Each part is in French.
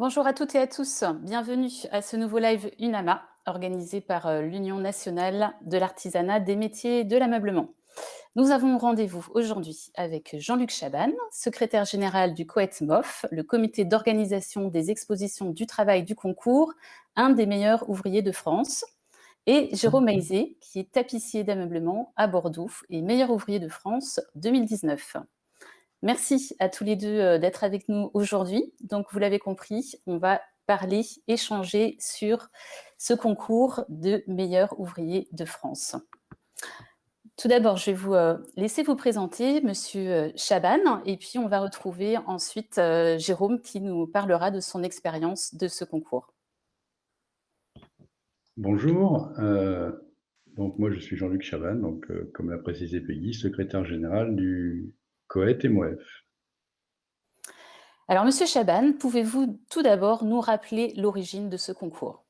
Bonjour à toutes et à tous, bienvenue à ce nouveau live UNAMA organisé par l'Union nationale de l'artisanat des métiers de l'ameublement. Nous avons rendez-vous aujourd'hui avec Jean-Luc Chaban, secrétaire général du COET-MOF, le comité d'organisation des expositions du travail du concours, un des meilleurs ouvriers de France, et Jérôme Maizet, qui est tapissier d'ameublement à Bordeaux et meilleur ouvrier de France 2019. Merci à tous les deux d'être avec nous aujourd'hui. Donc, vous l'avez compris, on va parler, échanger sur ce concours de meilleur ouvrier de France. Tout d'abord, je vais vous laisser vous présenter, Monsieur Chaban, et puis on va retrouver ensuite Jérôme qui nous parlera de son expérience de ce concours. Bonjour, donc moi je suis Jean-Luc Chaban, donc comme l'a précisé Peggy, secrétaire général du COET et MOEF. Alors, Monsieur Chaban, pouvez-vous tout d'abord nous rappeler l'origine de ce concours?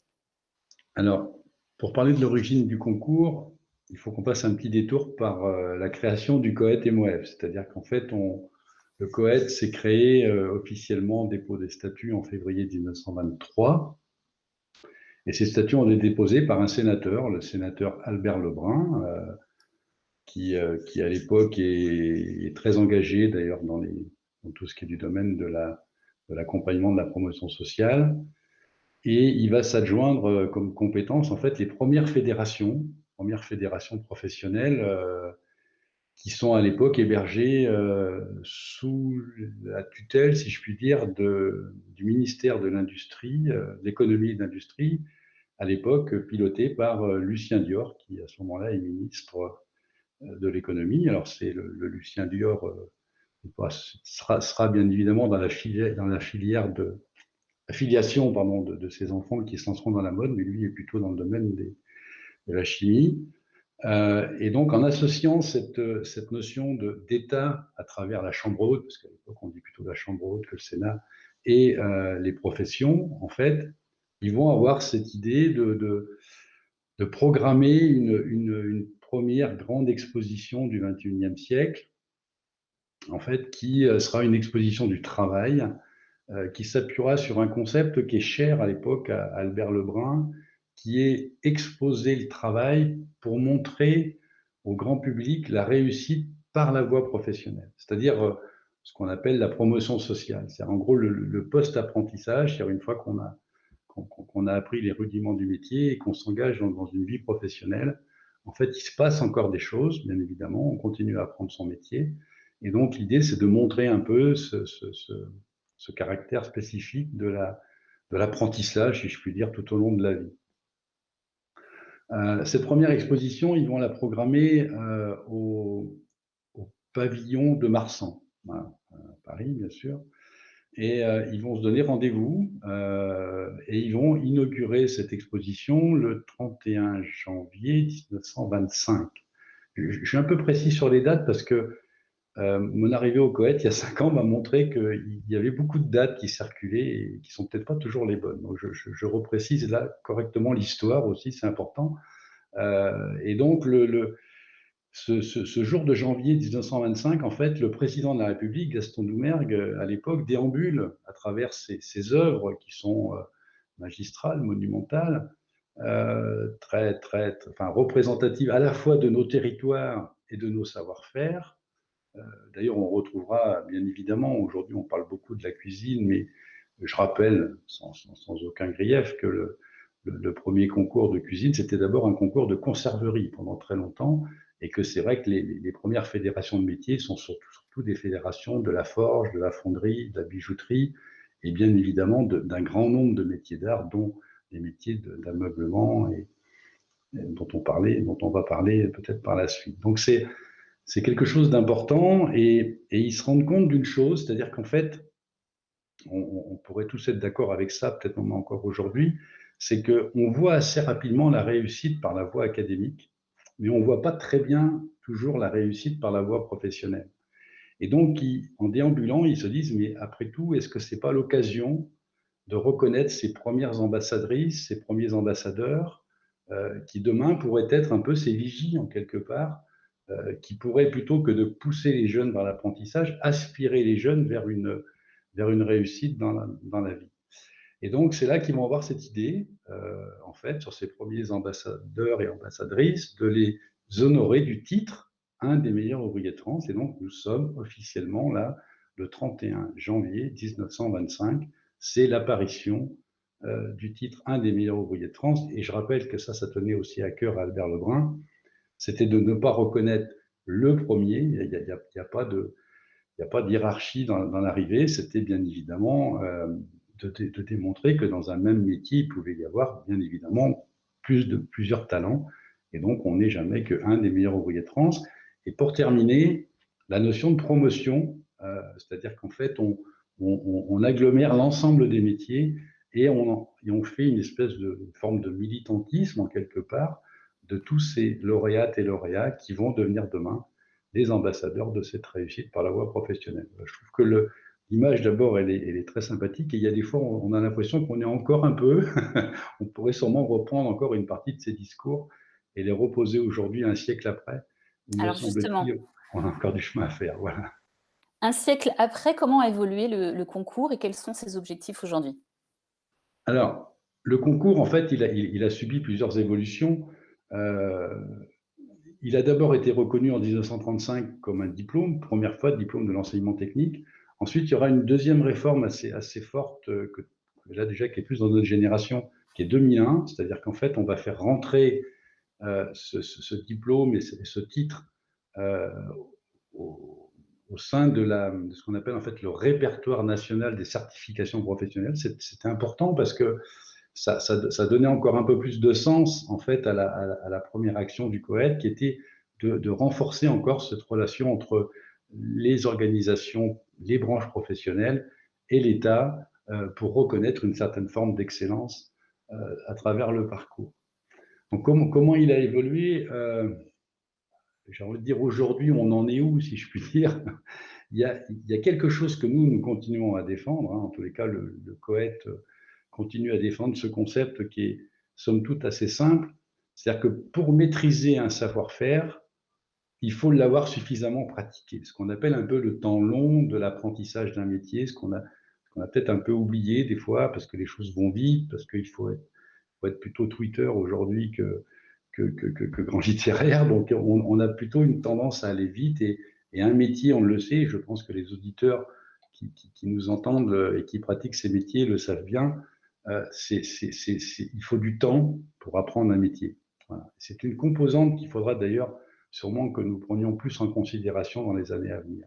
Alors, pour parler de l'origine du concours, il faut qu'on passe un petit détour par la création du COET et MOEF, c'est-à-dire qu'en fait, le COET s'est créé officiellement, dépôt des statuts en février 1923, et ces statuts ont été déposés par un sénateur, le sénateur Albert Lebrun, qui à l'époque est très engagé d'ailleurs dans tout ce qui est du domaine de l'accompagnement de la promotion sociale. Et il va s'adjoindre comme compétence en fait les premières fédérations professionnelles qui sont à l'époque hébergées sous la tutelle, si je puis dire, du ministère de l'Industrie, de l'Économie et de l'Industrie, à l'époque piloté par Lucien Dior, qui à ce moment-là est ministre de l'économie. Alors c'est le Lucien Dior sera bien évidemment dans la filière de la filiation pardon, de ces enfants qui se lanceront dans la mode, mais lui est plutôt dans le domaine de la chimie. Et donc en associant cette notion d'État à travers la Chambre haute, parce qu'à l'époque on dit plutôt la Chambre haute que le Sénat, et les professions, en fait, ils vont avoir cette idée de programmer une première grande exposition du XXIe siècle, en fait, qui sera une exposition du travail, qui s'appuiera sur un concept qui est cher à l'époque à Albert Lebrun, qui est exposer le travail pour montrer au grand public la réussite par la voie professionnelle, c'est-à-dire ce qu'on appelle la promotion sociale. C'est en gros le post-apprentissage, c'est-à-dire une fois qu'on a appris les rudiments du métier et qu'on s'engage dans une vie professionnelle, en fait, il se passe encore des choses, bien évidemment, on continue à apprendre son métier. Et donc, l'idée, c'est de montrer un peu ce caractère spécifique de l'apprentissage, si je puis dire, tout au long de la vie. Cette première exposition, ils vont la programmer au pavillon de Marsan, voilà, à Paris, bien sûr. Et ils vont se donner rendez-vous et ils vont inaugurer cette exposition le 31 janvier 1925. Je suis un peu précis sur les dates parce que mon arrivée au Koweït il y a 5 ans m'a montré qu'il y avait beaucoup de dates qui circulaient et qui sont peut-être pas toujours les bonnes. Donc je reprécise là correctement l'histoire aussi, c'est important. Et donc ce jour de janvier 1925, en fait, le président de la République, Gaston Doumergue, à l'époque, déambule à travers ses œuvres qui sont magistrales, monumentales, enfin, représentatives à la fois de nos territoires et de nos savoir-faire. D'ailleurs, on retrouvera, bien évidemment, aujourd'hui on parle beaucoup de la cuisine, mais je rappelle, sans aucun grief, que le premier concours de cuisine, c'était d'abord un concours de conserverie pendant très longtemps, et que c'est vrai que les premières fédérations de métiers sont surtout des fédérations de la forge, de la fonderie, de la bijouterie, et bien évidemment d'un grand nombre de métiers d'art, dont les métiers d'ameublement dont on va parler peut-être par la suite. Donc c'est quelque chose d'important et ils se rendent compte d'une chose, c'est-à-dire qu'en fait, on pourrait tous être d'accord avec ça, peut-être même encore aujourd'hui, c'est qu'on voit assez rapidement la réussite par la voie académique, mais on ne voit pas très bien toujours la réussite par la voie professionnelle. Et donc, en déambulant, ils se disent, mais après tout, est-ce que ce n'est pas l'occasion de reconnaître ces premières ambassadrices, ces premiers ambassadeurs, qui demain pourraient être un peu ces vigies en quelque part, qui pourraient, plutôt que de pousser les jeunes vers l'apprentissage, aspirer les jeunes vers une réussite dans la vie. Et donc, c'est là qu'ils vont avoir cette idée, en fait, sur ces premiers ambassadeurs et ambassadrices, de les honorer du titre un des meilleurs ouvriers de France. Et donc, nous sommes officiellement là, le 31 janvier 1925. C'est l'apparition du titre un des meilleurs ouvriers de France. Et je rappelle que ça tenait aussi à cœur à Albert Lebrun. C'était de ne pas reconnaître le premier. Il n'y a pas de hiérarchie dans l'arrivée. C'était bien évidemment de démontrer que dans un même métier, il pouvait y avoir bien évidemment plusieurs talents. Et donc, on n'est jamais qu'un des meilleurs ouvriers de France. Et pour terminer, la notion de promotion, c'est-à-dire qu'en fait, on agglomère l'ensemble des métiers et on fait une espèce de forme de militantisme, en quelque part, de tous ces lauréates et lauréats qui vont devenir demain des ambassadeurs de cette réussite par la voie professionnelle. Je trouve que l'image, d'abord, elle est très sympathique, et il y a des fois, on a l'impression qu'on est encore un peu, on pourrait sûrement reprendre encore une partie de ces discours et les reposer aujourd'hui, un siècle après, où me Alors justement, semble-t-il, on a encore du chemin à faire. Voilà. un siècle après, comment a évolué le concours et quels sont ses objectifs aujourd'hui? Alors, le concours, en fait, il a subi plusieurs évolutions. Euh, Il a d'abord été reconnu en 1935 comme un diplôme, première fois diplôme de l'enseignement technique. Ensuite, il y aura une deuxième réforme assez forte, là déjà qui est plus dans notre génération, qui est 2001, c'est-à-dire qu'en fait, on va faire rentrer ce diplôme et ce titre euh, au, au sein de ce qu'on appelle en fait le répertoire national des certifications professionnelles. C'était important parce que ça donnait encore un peu plus de sens en fait à la première action du COED, qui était de renforcer encore cette relation entre les organisations, les branches professionnelles et l'État pour reconnaître une certaine forme d'excellence à travers le parcours. Donc comment il a évolué j'ai envie de dire aujourd'hui, on en est où, si je puis dire. Il y a quelque chose que nous continuons à défendre. Hein. En tous les cas, le COET continue à défendre ce concept qui est, somme toute, assez simple. C'est-à-dire que pour maîtriser un savoir-faire, il faut l'avoir suffisamment pratiqué. Ce qu'on appelle un peu le temps long de l'apprentissage d'un métier, ce qu'on a peut-être un peu oublié des fois, parce que les choses vont vite, parce qu'il faut être plutôt Twitter aujourd'hui que grand littéraire. Donc, on a plutôt une tendance à aller vite, et un métier, on le sait, je pense que les auditeurs qui nous entendent et qui pratiquent ces métiers le savent bien, il faut du temps pour apprendre un métier. Voilà. C'est une composante qu'il faudra d'ailleurs sûrement que nous prenions plus en considération dans les années à venir.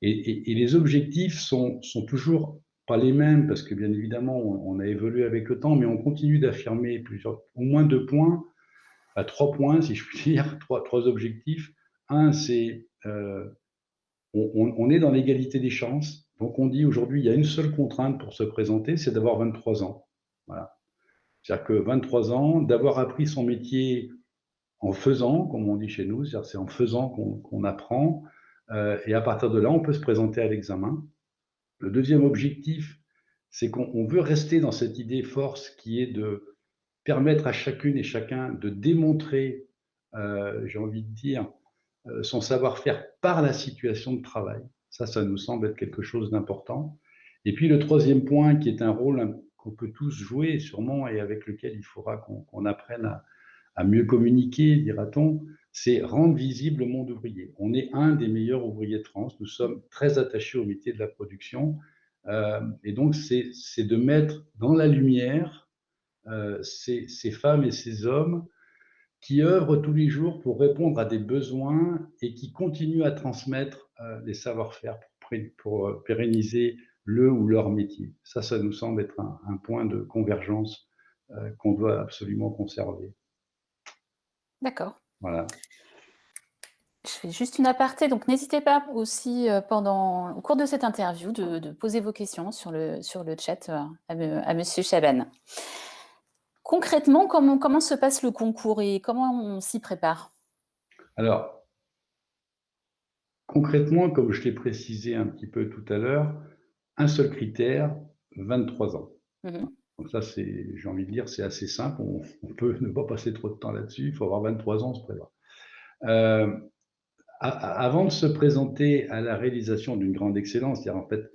Et les objectifs sont toujours pas les mêmes, parce que bien évidemment, on a évolué avec le temps, mais on continue d'affirmer au moins 2 points, à 3 points, si je puis dire, trois objectifs. Un, c'est on est dans l'égalité des chances. Donc on dit aujourd'hui, il y a une seule contrainte pour se présenter, c'est d'avoir 23 ans. Voilà. C'est-à-dire que 23 ans, d'avoir appris son métier en faisant, comme on dit chez nous, c'est-à-dire c'est en faisant qu'on apprend. Et à partir de là, on peut se présenter à l'examen. Le deuxième objectif, c'est qu'on veut rester dans cette idée force qui est de permettre à chacune et chacun de démontrer, j'ai envie de dire, son savoir-faire par la situation de travail. Ça nous semble être quelque chose d'important. Et puis le troisième point, qui est un rôle qu'on peut tous jouer sûrement, et avec lequel il faudra qu'on apprenne à mieux communiquer, dira-t-on, c'est rendre visible le monde ouvrier. On est un des meilleurs ouvriers de France, nous sommes très attachés au métier de la production, et donc c'est de mettre dans la lumière ces femmes et ces hommes qui œuvrent tous les jours pour répondre à des besoins et qui continuent à transmettre les savoir-faire pour pérenniser le ou leur métier. Ça nous semble être un point de convergence qu'on doit absolument conserver. D'accord. Voilà. Je fais juste une aparté, donc n'hésitez pas aussi au cours de cette interview de poser vos questions sur le chat à Monsieur Chaban. Concrètement, comment se passe le concours et comment on s'y prépare? Alors, concrètement, comme je l'ai précisé un petit peu tout à l'heure, un seul critère, 23 ans. Mmh. Donc ça, j'ai envie de dire, c'est assez simple. On peut ne pas passer trop de temps là-dessus. Il faut avoir 23 ans, on se prépare. Avant de se présenter à la réalisation d'une grande excellence, c'est-à-dire en fait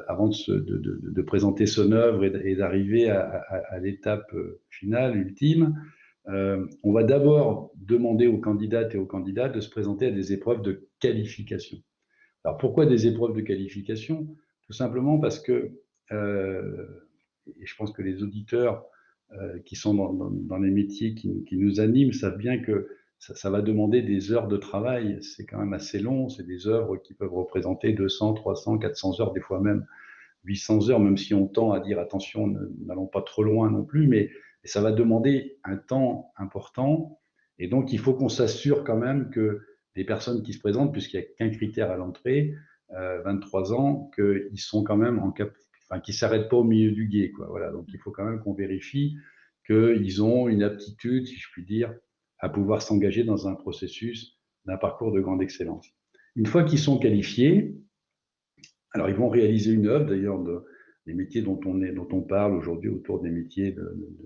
avant de présenter son œuvre et d'arriver à l'étape finale, ultime, on va d'abord demander aux candidates et aux candidats de se présenter à des épreuves de qualification. Alors pourquoi des épreuves de qualification? Tout simplement parce que, et je pense que les auditeurs qui sont dans les métiers qui nous animent savent bien que ça va demander des heures de travail. C'est quand même assez long. C'est des œuvres qui peuvent représenter 200, 300, 400 heures, des fois même 800 heures, même si on tend à dire attention, n'allons pas trop loin non plus, mais ça va demander un temps important. Et donc, il faut qu'on s'assure quand même que les personnes qui se présentent, puisqu'il n'y a qu'un critère à l'entrée, 23 ans, qu'ils sont quand même enfin, qu'ils ne s'arrêtent pas au milieu du gué, quoi. Voilà. Donc, il faut quand même qu'on vérifie qu'ils ont une aptitude, si je puis dire, à pouvoir s'engager dans un processus d'un parcours de grande excellence. Une fois qu'ils sont qualifiés, alors ils vont réaliser une œuvre, d'ailleurs, des métiers dont on parle aujourd'hui autour des métiers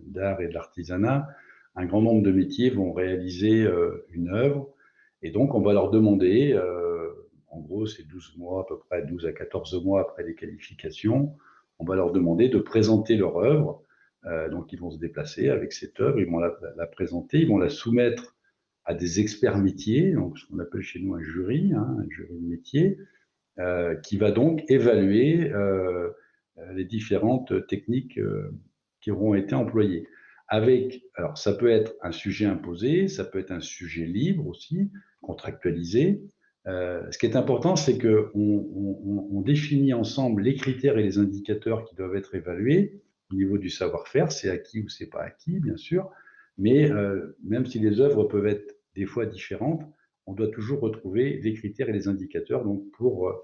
d'art et de l'artisanat. Un grand nombre de métiers vont réaliser une œuvre, et donc on va leur demander, en gros c'est 12 mois, à peu près 12 à 14 mois après les qualifications, on va leur demander de présenter leur œuvre. Donc ils vont se déplacer avec cette œuvre, ils vont la présenter, ils vont la soumettre à des experts métiers, donc ce qu'on appelle chez nous un jury de métier, qui va donc évaluer les différentes techniques qui auront été employées. Alors ça peut être un sujet imposé, ça peut être un sujet libre aussi, contractualisé. Ce qui est important, c'est qu'on définit ensemble les critères et les indicateurs qui doivent être évalués au niveau du savoir-faire, c'est acquis ou c'est pas acquis, bien sûr, mais même si les œuvres peuvent être des fois différentes, on doit toujours retrouver les critères et les indicateurs donc pour,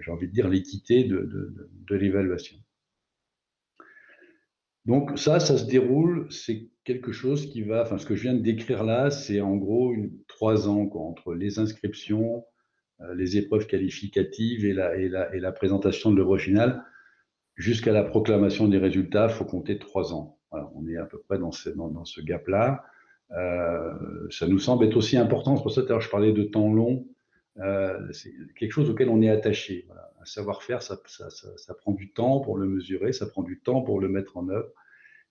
j'ai envie de dire, l'équité de l'évaluation. Donc ça se déroule, c'est quelque chose qui va, enfin ce que je viens de décrire là, c'est en gros 3 ans quoi, entre les inscriptions, les épreuves qualificatives et la présentation de l'œuvre finale. Jusqu'à la proclamation des résultats, il faut compter 3 ans. Voilà, on est à peu près dans ce gap-là. Ça nous semble être aussi important, c'est pour ça que je parlais de temps long, c'est quelque chose auquel on est attaché. Voilà. Un savoir-faire, ça prend du temps pour le mesurer, ça prend du temps pour le mettre en œuvre.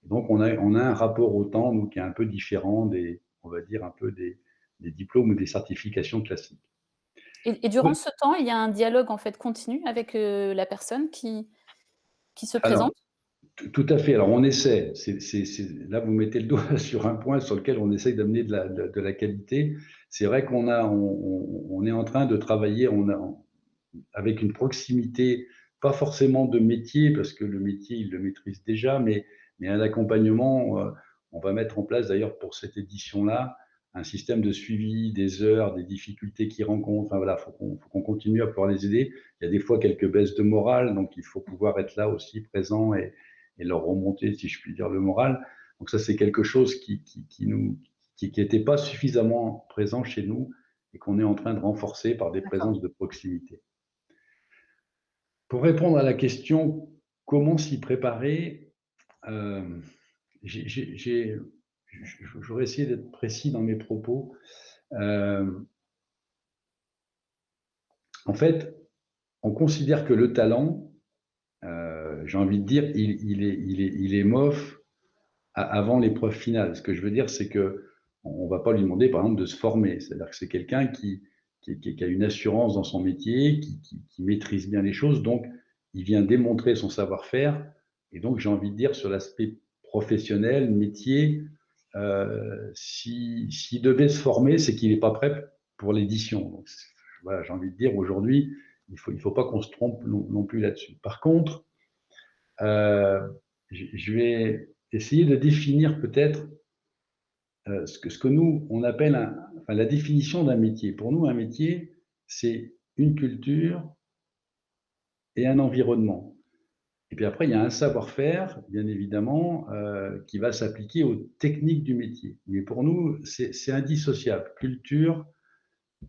Et donc on a un rapport au temps nous, qui est un peu différent on va dire, un peu des diplômes ou des certifications classiques. Et durant ce temps, il y a un dialogue en fait continu avec la personne qui se Alors, présente? tout à fait. Alors, on essaie. Là, vous mettez le doigt sur un point sur lequel on essaie d'amener de la qualité. C'est vrai on est en train de travailler avec une proximité, pas forcément de métier, parce que le métier, il le maîtrise déjà, mais un accompagnement. On va mettre en place, d'ailleurs, pour cette édition-là, un système de suivi des heures, des difficultés qu'ils rencontrent. Enfin, voilà, faut qu'on continue à pouvoir les aider. Il y a des fois quelques baisses de morale, donc il faut pouvoir être là aussi présent et leur remonter, si je puis dire, le moral. Donc ça, c'est quelque chose qui n'était pas suffisamment présent chez nous et qu'on est en train de renforcer par des D'accord. présences de proximité. Pour répondre à la question comment s'y préparer, j'aurais essayé d'être précis dans mes propos. En fait, on considère que le talent, j'ai envie de dire, il est MOF avant l'épreuve finale. Ce que je veux dire, c'est qu'on ne va pas lui demander, par exemple, de se former. C'est-à-dire que c'est quelqu'un qui a une assurance dans son métier, qui maîtrise bien les choses, donc il vient démontrer son savoir-faire. Et donc, j'ai envie de dire, sur l'aspect professionnel, métier, s'il devait se former, c'est qu'il n'est pas prêt pour l'édition. Donc, voilà, j'ai envie de dire, aujourd'hui, il faut pas qu'on se trompe non plus là-dessus. Par contre, je vais essayer de définir peut-être ce que nous, on appelle enfin, la définition d'un métier. Pour nous, un métier, c'est une culture et un environnement. Et puis après, il y a un savoir-faire, bien évidemment, qui va s'appliquer aux techniques du métier. Mais pour nous, c'est indissociable. Culture,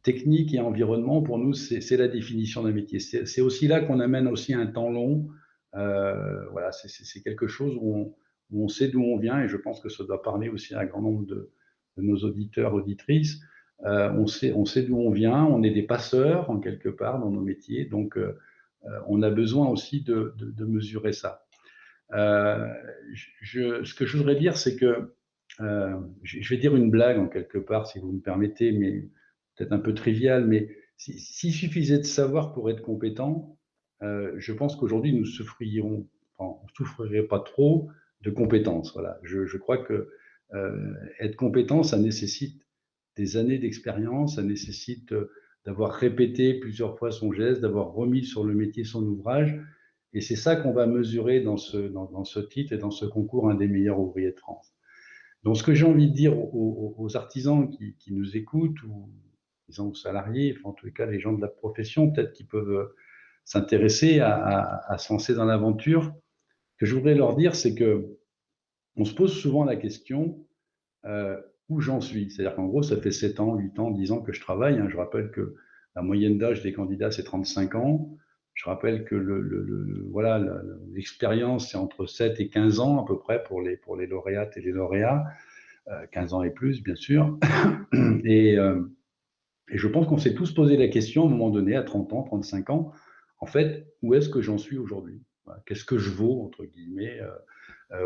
technique et environnement, pour nous, c'est la définition d'un métier. C'est aussi là qu'on amène aussi un temps long. Voilà, c'est quelque chose où on sait d'où on vient, et je pense que ça doit parler aussi à un grand nombre de nos auditeurs, auditrices. On sait d'où on vient, on est des passeurs en quelque part dans nos métiers, donc on a besoin aussi de mesurer ça. Ce que je voudrais dire, c'est que je vais dire une blague en quelque part, si vous me permettez, mais peut-être un peu trivial, mais s'il suffisait de savoir pour être compétent, je pense qu'aujourd'hui nous souffririons, enfin, on ne souffrirait pas trop de compétences. Voilà. Je crois que être compétent, ça nécessite des années d'expérience, ça nécessite d'avoir répété plusieurs fois son geste, d'avoir remis sur le métier son ouvrage. Et c'est ça qu'on va mesurer dans ce titre et dans ce concours, un des meilleurs ouvriers de France. Donc, ce que j'ai envie de dire aux artisans qui nous écoutent, ou disons aux salariés, enfin, en tous les cas les gens de la profession, peut-être qui peuvent s'intéresser à se lancer dans l'aventure, que je voudrais leur dire, c'est que on se pose souvent la question où j'en suis. C'est-à-dire qu'en gros, ça fait 7 ans, 8 ans, 10 ans que je travaille. Hein. Je rappelle que la moyenne d'âge des candidats, c'est 35 ans. Je rappelle que voilà, l'expérience, c'est entre 7 et 15 ans à peu près pour les lauréates et les lauréats. 15 ans et plus, bien sûr. Et, euh, et je pense qu'on s'est tous posé la question à un moment donné, à 30 ans, 35 ans, en fait, où est-ce que j'en suis aujourd'hui? Voilà, qu'est-ce que je vaux, entre guillemets,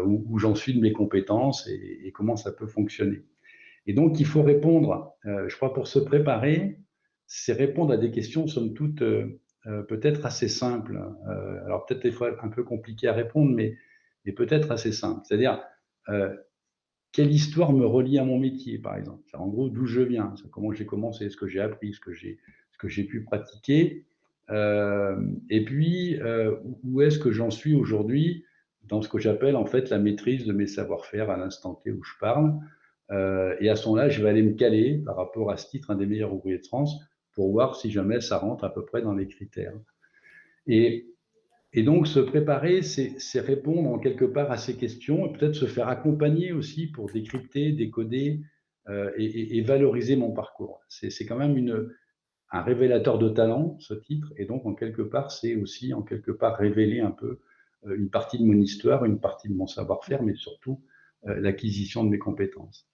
où j'en suis de mes compétences et comment ça peut fonctionner. Et donc, il faut répondre, je crois, pour se préparer, c'est répondre à des questions, somme toute, peut-être assez simples. Alors, peut-être des fois un peu compliquées à répondre, mais peut-être assez simples. C'est-à-dire, euh, quelle histoire me relie à mon métier, par exemple? En gros, d'où je viens, comment j'ai commencé, ce que j'ai appris, ce que j'ai pu pratiquer. Et puis, où est-ce que j'en suis aujourd'hui dans ce que j'appelle en fait la maîtrise de mes savoir-faire à l'instant T où je parle. Et à ce moment-là, je vais aller me caler par rapport à ce titre, un des meilleurs ouvriers de France, pour voir si jamais ça rentre à peu près dans les critères. Et, et donc, se préparer, c'est répondre en quelque part à ces questions et peut-être se faire accompagner aussi pour décrypter, décoder et valoriser mon parcours. C'est quand même un révélateur de talent, ce titre, et donc en quelque part, c'est aussi en quelque part révéler un peu une partie de mon histoire, une partie de mon savoir-faire, mais surtout l'acquisition de mes compétences.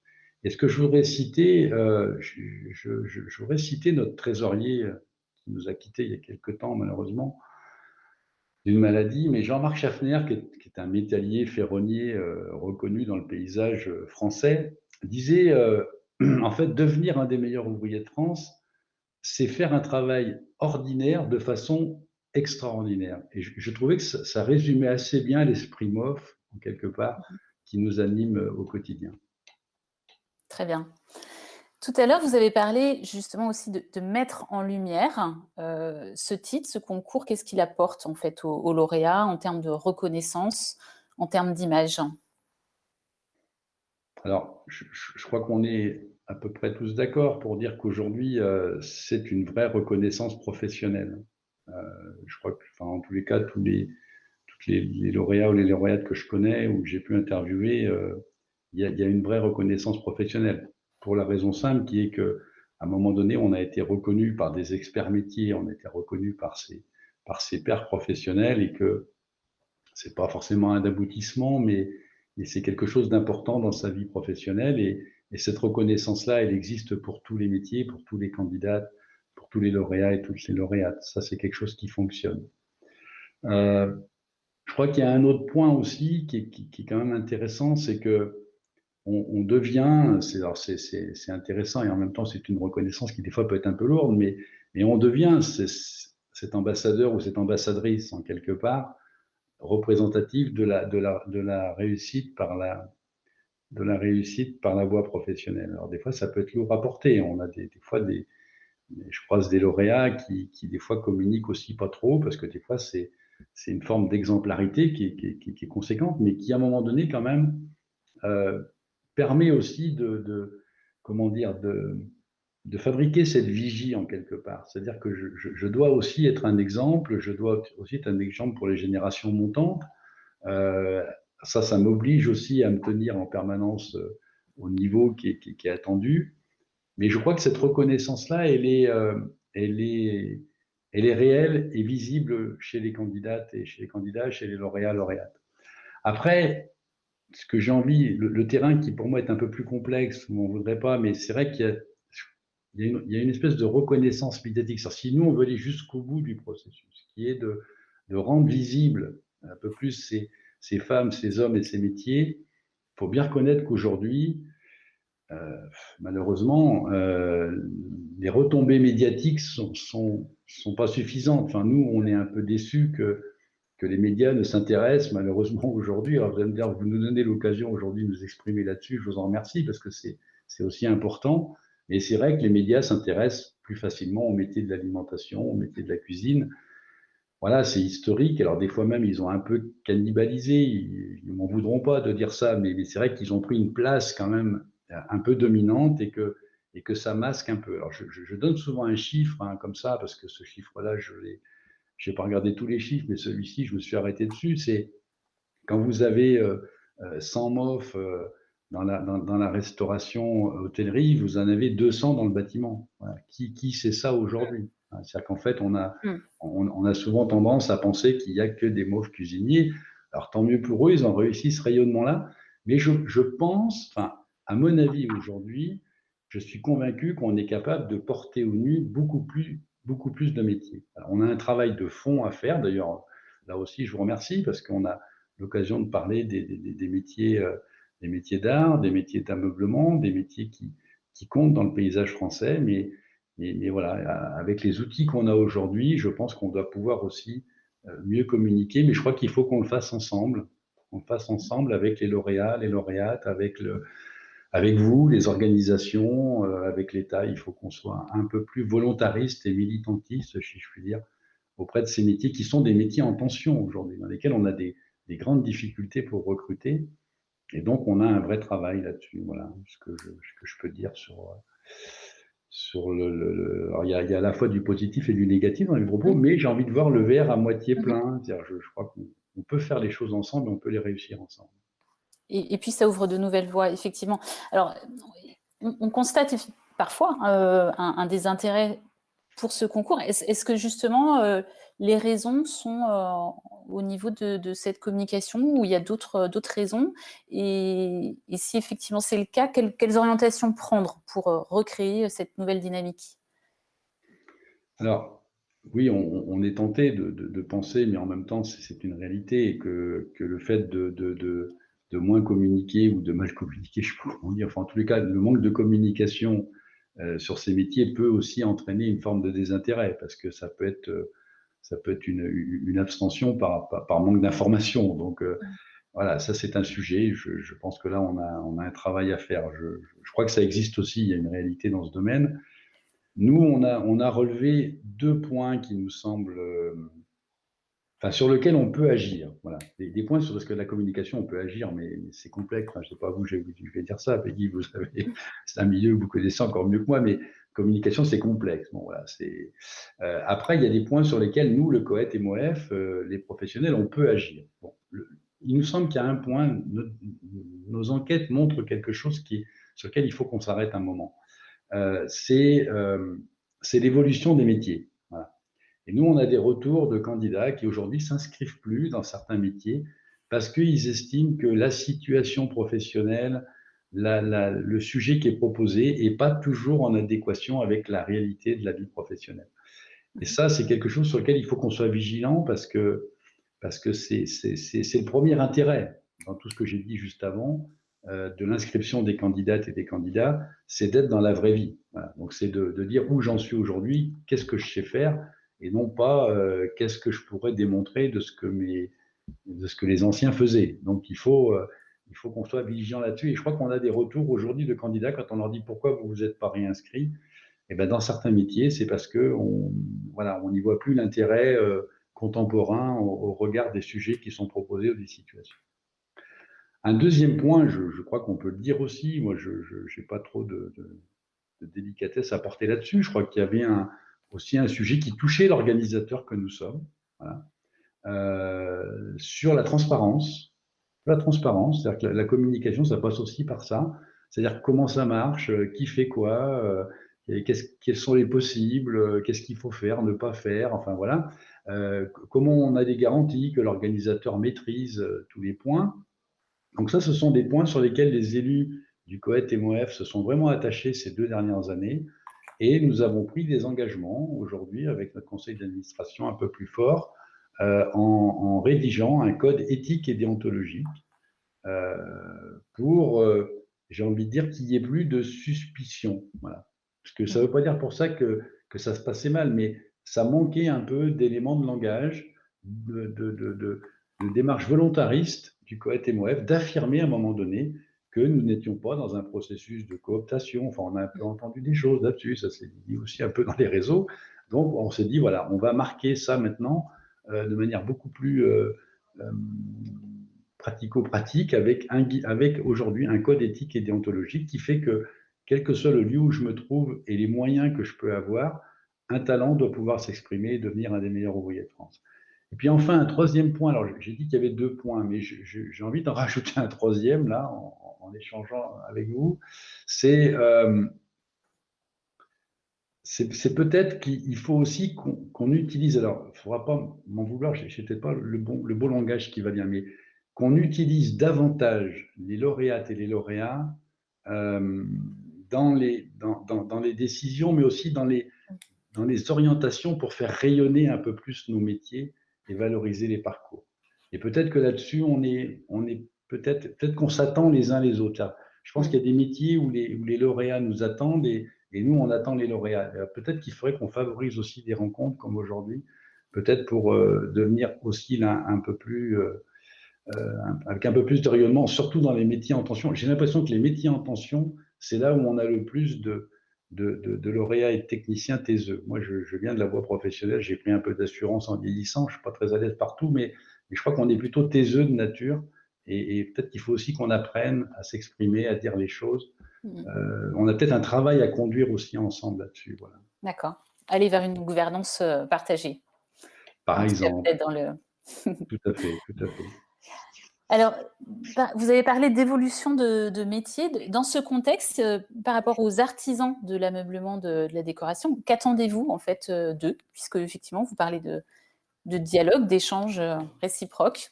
Et ce que je voudrais citer, je voudrais citer notre trésorier qui nous a quittés il y a quelque temps, malheureusement, d'une maladie, mais Jean-Marc Schaffner, qui est un métallier ferronnier reconnu dans le paysage français, disait en fait, devenir un des meilleurs ouvriers de France, c'est faire un travail ordinaire de façon extraordinaire. Et je trouvais que ça résumait assez bien l'esprit MOF, en quelque part, qui nous anime au quotidien. Très bien. Tout à l'heure, vous avez parlé justement aussi de mettre en lumière ce titre, ce concours. Qu'est-ce qu'il apporte en fait aux lauréats en termes de reconnaissance, en termes d'image? Alors, je crois qu'on est à peu près tous d'accord pour dire qu'aujourd'hui, c'est une vraie reconnaissance professionnelle. Je crois que, enfin, en tous les cas, toutes les lauréats ou les lauréates que je connais ou que j'ai pu interviewer, il y a une vraie reconnaissance professionnelle. Pour la raison simple qui est que, à un moment donné, on a été reconnu par des experts métiers, on a été reconnu par ses pairs professionnels et que c'est pas forcément un aboutissement, mais c'est quelque chose d'important dans sa vie professionnelle. Et cette reconnaissance-là, elle existe pour tous les métiers, pour tous les candidats, pour tous les lauréats et toutes les lauréates. Ça, c'est quelque chose qui fonctionne. Euh, je crois qu'il y a un autre point aussi qui est quand même intéressant, c'est que on devient, c'est intéressant et en même temps c'est une reconnaissance qui des fois peut être un peu lourde, mais on devient cet ambassadeur ou cette ambassadrice en quelque part représentative de la réussite de la réussite par la voie professionnelle. Alors des fois ça peut être lourd à porter. On a des fois je croise des lauréats qui des fois communiquent aussi pas trop parce que des fois c'est une forme d'exemplarité qui est conséquente, mais qui à un moment donné quand même euh, permet aussi comment dire, de fabriquer cette vigie en quelque part. C'est-à-dire que je dois aussi être un exemple, je dois aussi être un exemple pour les générations montantes. Euh, ça m'oblige aussi à me tenir en permanence au niveau qui est attendu. Mais je crois que cette reconnaissance-là, elle est réelle et visible chez les candidates et chez les candidats, chez les lauréats, lauréates. Après, ce que j'ai envie, le terrain qui pour moi est un peu plus complexe, on ne voudrait pas, mais c'est vrai qu'il y a une espèce de reconnaissance médiatique. Si nous, on veut aller jusqu'au bout du processus, qui est de rendre visibles un peu plus ces femmes, ces hommes et ces métiers. Il faut bien reconnaître qu'aujourd'hui, malheureusement, les retombées médiatiques sont pas suffisantes. Enfin, nous, on est un peu déçus que les médias ne s'intéressent malheureusement aujourd'hui. Alors, vous allez me dire, vous nous donnez l'occasion aujourd'hui de nous exprimer là-dessus, je vous en remercie parce que c'est aussi important. Et c'est vrai que les médias s'intéressent plus facilement au métier de l'alimentation, au métier de la cuisine. Voilà, c'est historique. Alors, des fois même, ils ont un peu cannibalisé. Ils ne m'en voudront pas de dire ça, mais c'est vrai qu'ils ont pris une place quand même un peu dominante et que ça masque un peu. Alors, je donne souvent un chiffre hein, comme ça, parce que ce chiffre-là, je n'ai pas regardé tous les chiffres, mais celui-ci, je me suis arrêté dessus. C'est quand vous avez 100 MOF dans la restauration hôtellerie, vous en avez 200 dans le bâtiment. Voilà. Qui sait ça aujourd'hui? C'est-à-dire qu'en fait, Mmh. on a souvent tendance à penser qu'il n'y a que des MOF cuisiniers. Alors tant mieux pour eux, ils ont réussi ce rayonnement-là. Mais je pense, enfin, à mon avis aujourd'hui, je suis convaincu qu'on est capable de porter au nu beaucoup plus de métiers. Alors, on a un travail de fond à faire. D'ailleurs, là aussi, je vous remercie parce qu'on a l'occasion de parler des métiers d'art, des métiers d'ameublement, des métiers qui comptent dans le paysage français. Mais voilà, avec les outils qu'on a aujourd'hui, je pense qu'on doit pouvoir aussi mieux communiquer. Mais je crois qu'il faut qu'on le fasse ensemble. On le fasse ensemble avec les lauréats, les lauréates, avec vous, les organisations, avec l'État. Il faut qu'on soit un peu plus volontariste et militantiste, si je puis dire, auprès de ces métiers qui sont des métiers en tension aujourd'hui, dans lesquels on a des grandes difficultés pour recruter. Et donc, on a un vrai travail là-dessus. Voilà ce que je peux dire sur alors, il y a à la fois du positif et du négatif dans les propos, Mmh. mais j'ai envie de voir le verre à moitié Mmh. plein. Je crois qu'on peut faire les choses ensemble et on peut les réussir ensemble. Et puis ça ouvre de nouvelles voies, effectivement. Alors, on constate parfois un désintérêt pour ce concours. Est-ce que justement les raisons sont au niveau de cette communication ou il y a d'autres raisons et si effectivement c'est le cas, quelles orientations prendre pour recréer cette nouvelle dynamique? Alors, oui, on est tenté de penser, mais en même temps, c'est une réalité et que le fait de moins communiquer ou de mal communiquer, je peux comment dire, enfin, en tous les cas, le manque de communication sur ces métiers peut aussi entraîner une forme de désintérêt parce que ça peut être une abstention par manque d'information. Donc, voilà, ça c'est un sujet. Je pense que là, on a un travail à faire. Je crois que ça existe aussi, il y a une réalité dans ce domaine. Nous, on a relevé deux points qui nous semblent, enfin, sur lesquels on peut agir. Voilà. Des points sur lesquels la communication, on peut agir, mais c'est complexe. Enfin, je ne sais pas vous, je vais dire ça, Peggy, vous savez, c'est un milieu que vous connaissez encore mieux que moi, mais communication, c'est complexe. Bon, voilà, après, il y a des points sur lesquels nous, le COET et MOEF, les professionnels, on peut agir. Bon, il nous semble qu'il y a un point, nos enquêtes montrent quelque chose sur lequel il faut qu'on s'arrête un moment. Euh, c'est euh, c'est l'évolution des métiers. Voilà. Et nous, on a des retours de candidats qui aujourd'hui s'inscrivent plus dans certains métiers parce qu'ils estiment que la situation professionnelle, le sujet qui est proposé n'est pas toujours en adéquation avec la réalité de la vie professionnelle. Et ça, c'est quelque chose sur lequel il faut qu'on soit vigilant parce que c'est le premier intérêt dans tout ce que j'ai dit juste avant de l'inscription des candidates et des candidats, c'est d'être dans la vraie vie. Voilà. Donc c'est de dire où j'en suis aujourd'hui, qu'est-ce que je sais faire, et non pas qu'est-ce que je pourrais démontrer de ce que les anciens faisaient. Donc il faut qu'on soit vigilant là-dessus. Et je crois qu'on a des retours aujourd'hui de candidats quand on leur dit pourquoi vous vous êtes pas réinscrit. Et ben dans certains métiers, c'est parce que voilà, on n'y voit plus l'intérêt contemporain au regard des sujets qui sont proposés ou des situations. Un deuxième point, je crois qu'on peut le dire aussi, moi je n'ai pas trop de délicatesse à porter là-dessus, je crois qu'il y avait aussi un sujet qui touchait l'organisateur que nous sommes, voilà, sur la transparence. La transparence, c'est-à-dire que la communication, ça passe aussi par ça, c'est-à-dire comment ça marche, qui fait quoi, quels sont les possibles, qu'est-ce qu'il faut faire, ne pas faire, enfin voilà. Comment on a des garanties que l'organisateur maîtrise tous les points. Donc ça, ce sont des points sur lesquels les élus du COET et MOEF se sont vraiment attachés ces 2 dernières années. Et nous avons pris des engagements aujourd'hui avec notre conseil d'administration un peu plus fort en rédigeant un code éthique et déontologique euh, pour, j'ai envie de dire, qu'il n'y ait plus de suspicion. Voilà. Parce que ça ne veut pas dire pour ça que ça se passait mal, mais ça manquait un peu d'éléments de langage, de démarche volontariste du Coët et Moef, d'affirmer à un moment donné que nous n'étions pas dans un processus de cooptation. Enfin, on a un peu entendu des choses là-dessus, ça s'est dit aussi un peu dans les réseaux. Donc, on s'est dit, voilà, on va marquer ça maintenant de manière beaucoup plus pratico-pratique avec aujourd'hui un code éthique et déontologique qui fait que, quel que soit le lieu où je me trouve et les moyens que je peux avoir, un talent doit pouvoir s'exprimer et devenir un des meilleurs ouvriers de France. Et puis enfin, un troisième point, alors j'ai dit qu'il y avait deux points, mais j'ai envie d'en rajouter un troisième, là, en échangeant avec vous, c'est c'est peut-être qu'il faut aussi qu'on utilise, alors il ne faudra pas m'en vouloir, je n'ai peut-être pas le beau langage qui va bien, mais qu'on utilise davantage les lauréates et les lauréats euh, dans les décisions, mais aussi dans les orientations pour faire rayonner un peu plus nos métiers et valoriser les parcours. Et peut-être que là-dessus, on est peut-être qu'on s'attend les uns les autres. Je pense qu'il y a des métiers où les lauréats nous attendent et nous, on attend les lauréats. Peut-être qu'il faudrait qu'on favorise aussi des rencontres comme aujourd'hui, peut-être pour devenir aussi là, un peu plus, avec un peu plus de rayonnement, surtout dans les métiers en tension. J'ai l'impression que les métiers en tension, c'est là où on a le plus de lauréats et de techniciens taiseux. Moi, je viens de la voie professionnelle, j'ai pris un peu d'assurance en vieillissant, je ne suis pas très à l'aise partout, mais je crois qu'on est plutôt taiseux de nature et peut-être qu'il faut aussi qu'on apprenne à s'exprimer, à dire les choses. On a peut-être un travail à conduire aussi ensemble là-dessus. Voilà. D'accord. Aller vers une gouvernance partagée. Par En tout cas, exemple, peut-être dans le. tout à fait, tout à fait. Alors, vous avez parlé d'évolution de métier. Dans ce contexte, par rapport aux artisans de l'ameublement, de la décoration, qu'attendez-vous en fait d'eux? Puisque effectivement, vous parlez de dialogue, d'échange réciproque.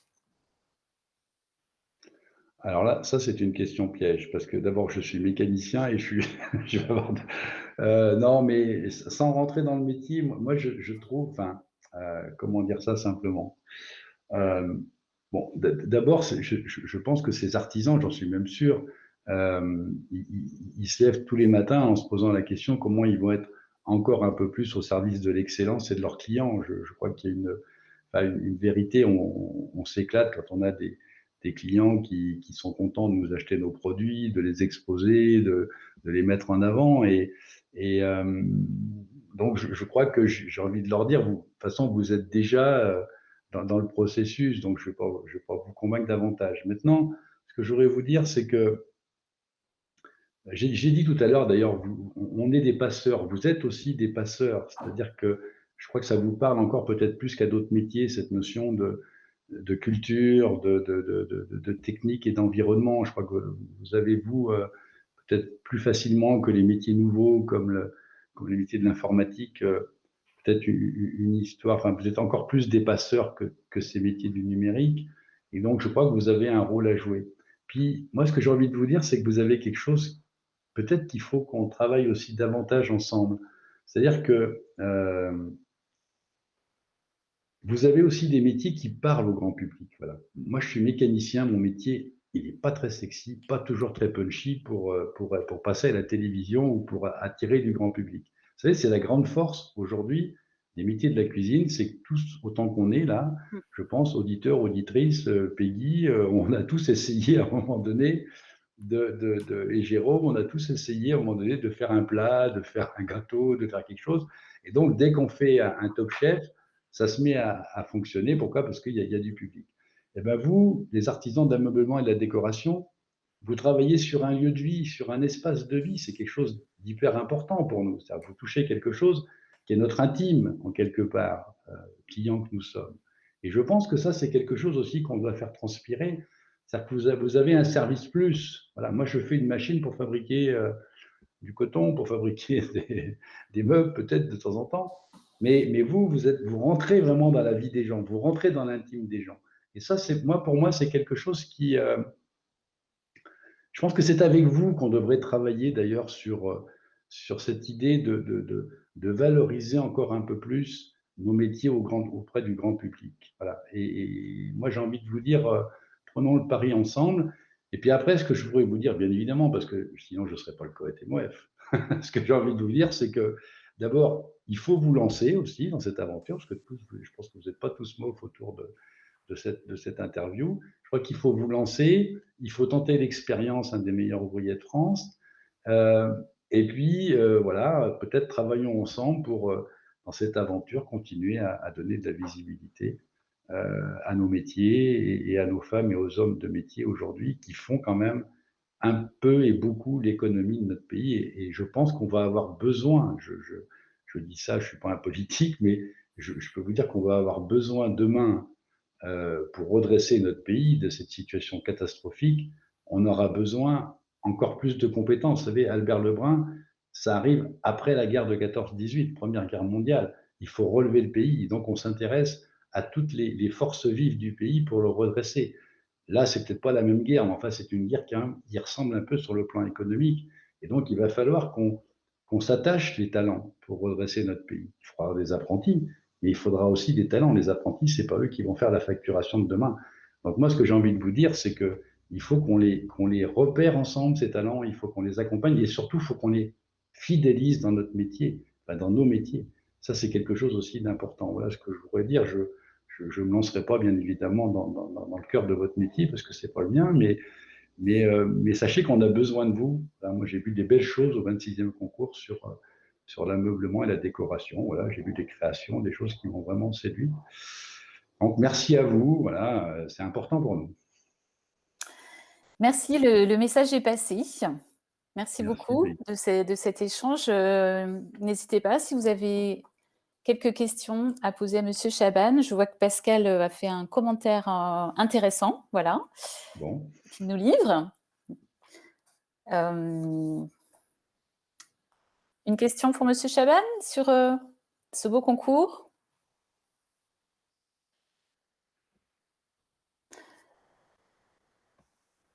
Alors là, ça c'est une question piège, parce que d'abord je suis mécanicien et je vais avoir non, mais sans rentrer dans le métier, moi je trouve, enfin, comment dire ça simplement. Euh, bon, d'abord, je pense que ces artisans, j'en suis même sûr, ils se lèvent tous les matins en se posant la question comment ils vont être encore un peu plus au service de l'excellence et de leurs clients. Je crois qu'il y a une vérité, on s'éclate quand on a des clients qui sont contents de nous acheter nos produits, de les exposer, de les mettre en avant. Et donc, je crois que j'ai envie de leur dire, de toute façon, vous êtes déjà dans le processus, donc je ne vais pas vous convaincre davantage. Maintenant, ce que j'aurais à vous dire, c'est que j'ai dit tout à l'heure, d'ailleurs, on est des passeurs, vous êtes aussi des passeurs, c'est-à-dire que je crois que ça vous parle encore peut-être plus qu'à d'autres métiers, cette notion de culture, de technique et d'environnement. Je crois que vous avez, vous, peut-être plus facilement que les métiers nouveaux comme les métiers de l'informatique, peut-être une histoire, enfin, vous êtes encore plus des passeurs que ces métiers du numérique. Et donc, je crois que vous avez un rôle à jouer. Puis, moi, ce que j'ai envie de vous dire, c'est que vous avez quelque chose, peut-être qu'il faut qu'on travaille aussi davantage ensemble. C'est-à-dire que vous avez aussi des métiers qui parlent au grand public. Voilà. Moi, je suis mécanicien, mon métier, il n'est pas très sexy, pas toujours très punchy pour passer à la télévision ou pour attirer du grand public. Vous savez, c'est la grande force aujourd'hui des métiers de la cuisine, c'est que tous, autant qu'on est là, je pense, auditeurs, auditrices, Peggy, on a tous essayé à un moment donné et Jérôme, on a tous essayé à un moment donné de faire un plat, de faire un gâteau, de faire quelque chose. Et donc, dès qu'on fait un top chef, ça se met à fonctionner. Pourquoi? Parce qu'il y a du public. Et bien vous, les artisans d'ameublement et de la décoration, vous travaillez sur un lieu de vie, sur un espace de vie. C'est quelque chose d'hyper important pour nous. Vous touchez quelque chose qui est notre intime, en quelque part, client que nous sommes. Et je pense que ça, c'est quelque chose aussi qu'on doit faire transpirer. C'est-à-dire que vous avez un service plus. Voilà, moi, je fais une machine pour fabriquer du coton, pour fabriquer des meubles, peut-être de temps en temps. Mais vous rentrez vraiment dans la vie des gens, vous rentrez dans l'intime des gens. Et ça, pour moi, c'est quelque chose qui, je pense que c'est avec vous qu'on devrait travailler d'ailleurs sur cette idée de valoriser encore un peu plus nos métiers auprès du grand public. Voilà. Et moi, j'ai envie de vous dire, prenons le pari ensemble. Et puis après, ce que je pourrais vous dire, bien évidemment, parce que sinon je ne serais pas le Coët MOF, ce que j'ai envie de vous dire, c'est que d'abord, il faut vous lancer aussi dans cette aventure, parce que je pense que vous n'êtes pas tous MOF autour de cette interview. Je crois qu'il faut vous lancer, il faut tenter l'expérience, un des meilleurs ouvriers de France. Euh, et puis, voilà, peut-être travaillons ensemble pour, dans cette aventure, continuer à donner de la visibilité à nos métiers et à nos femmes et aux hommes de métier aujourd'hui qui font quand même un peu et beaucoup l'économie de notre pays. Et je pense qu'on va avoir besoin, je dis ça, je ne suis pas un politique, mais je peux vous dire qu'on va avoir besoin demain pour redresser notre pays de cette situation catastrophique. On aura besoin encore plus de compétences. Vous savez, Albert Lebrun, ça arrive après la guerre de 14-18, Première Guerre mondiale. Il faut relever le pays. Donc, on s'intéresse à toutes les forces vives du pays pour le redresser. Là, c'est peut-être pas la même guerre, mais enfin, c'est une guerre qui ressemble un peu sur le plan économique. Et donc, il va falloir qu'on s'attache les talents pour redresser notre pays. Il faudra des apprentis, mais il faudra aussi des talents. Les apprentis, c'est pas eux qui vont faire la facturation de demain. Donc, moi, ce que j'ai envie de vous dire, c'est que il faut qu'on les repère ensemble, ces talents, il faut qu'on les accompagne et surtout, il faut qu'on les fidélise dans notre métier, enfin, dans nos métiers. Ça, c'est quelque chose aussi d'important. Voilà ce que je voudrais dire. Je ne me lancerai pas, bien évidemment, dans le cœur de votre métier, parce que ce n'est pas le mien, mais sachez qu'on a besoin de vous. Là, moi, j'ai vu des belles choses au 26e concours sur l'ameublement et la décoration. Voilà, j'ai vu des créations, des choses qui m'ont vraiment séduit. Donc, merci à vous. Voilà, c'est important pour nous. Merci, le message est passé. Merci Merci, beaucoup oui. de cet échange. N'hésitez pas si vous avez quelques questions à poser à Monsieur Chaban. Je vois que Pascal a fait un commentaire intéressant, voilà, Bon. qu'il nous livre. Une question pour Monsieur Chaban sur ce beau concours?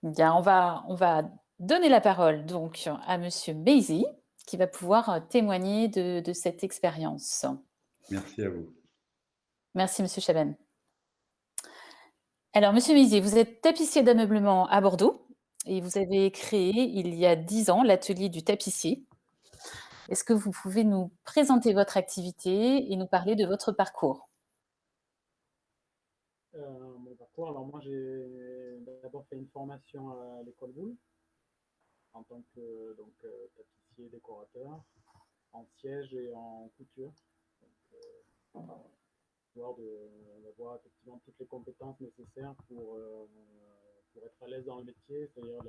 Bien, on va donner la parole donc à Monsieur Beyzi, qui va pouvoir témoigner de cette expérience. Merci à vous. Merci Monsieur Chaban. Alors Monsieur Beyzi, vous êtes tapissier d'ameublement à Bordeaux et vous avez créé il y a 10 ans l'atelier du tapissier. Est-ce que vous pouvez nous présenter votre activité et nous parler de votre parcours? Mon parcours, alors moi j'ai d'abord fait une formation à l'école Boulle en tant que tapissier décorateur en siège et en couture. Histoire d'avoir effectivement toutes les compétences nécessaires pour être à l'aise dans le métier, c'est-à-dire